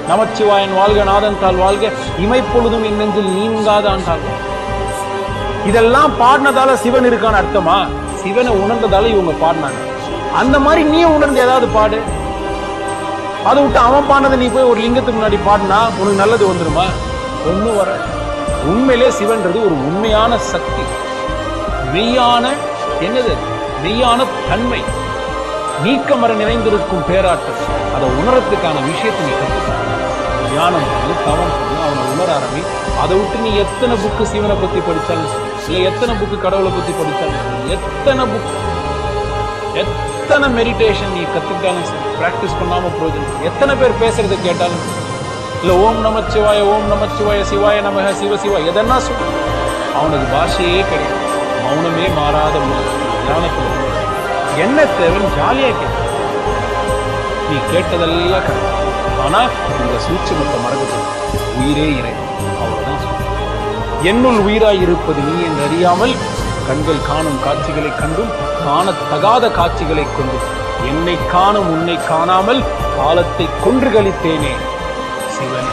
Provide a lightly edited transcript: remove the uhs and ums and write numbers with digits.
நமச்சிவாயன் வாழ்க, நாதன் தாள் வாழ்க, இமைப்பொழுதும் என் நெஞ்சில் நீங்காத ஆண்டாள். இதெல்லாம் பாடினதால சிவன் இருக்கான்னு அர்த்தமா? சிவனை உணர்ந்ததால இவங்க பாடினாங்க. அந்த மாதிரி நீ உணர்ந்து ஏதாவது பாடு. அதை விட்டு அவன் பாடினதை நீ போய் ஒரு லிங்கத்துக்கு முன்னாடி பாடினா உனக்கு நல்லது வந்துருமா? ஒன்னும் வர. உண்மையிலே சிவன்றது ஒரு உண்மையான சக்தி, மெய்யான என்னது, மெய்யான தன்மை, நீக்கமர நிறைந்திருக்கும் பேராற்றல். அதை உணரத்துக்கான விஷயத்தை நீ கற்றுக்க. தியானம் பண்ணு, தவம் பண்ணு, அவனை உணர ஆரம்பி. அதை விட்டு நீ எத்தனை புக்கு சிவனை பத்தி படிச்சாலும் சரி, இல்லை எத்தனை புக்கு கடவுளை பத்தி படிச்சாலும் சரி, எத்தனை மெடிடேஷன் நீ கத்துக்கிட்டாலும் சரி, பிராக்டிஸ் பண்ணாம பிரயோஜனம். எத்தனை பேர் பேசுறதை கேட்டாலும் சரி, இல்ல ஓம் நமச்சிவாய, ஓம் நமச்சிவாய, சிவாய நமக, சிவ சிவா எதனா சொல்லு, அவனுக்கு பாஷையே கிடையாது. மௌனமே மாறாத ஞானத்துல என்ன தேவைன்னு ஜாலியா கேட்க. நீ கேட்டதெல்லாம் கிடையாது. ஆனா இந்த சூட்சுமத்தை மறந்து உயிரே இறைவன், அவ்வளவுதான் சொல்ல. என்னுள் உயிராய் இருப்பது நீ என்று அறியாமல் கண்கள் காணும் காட்சிகளை கண்டும் காணத்தகாத காட்சிகளை கொண்டும் என்னை காணும் உன்னை காணாமல் காலத்தை கொன்று கழித்தேனே சிவன்.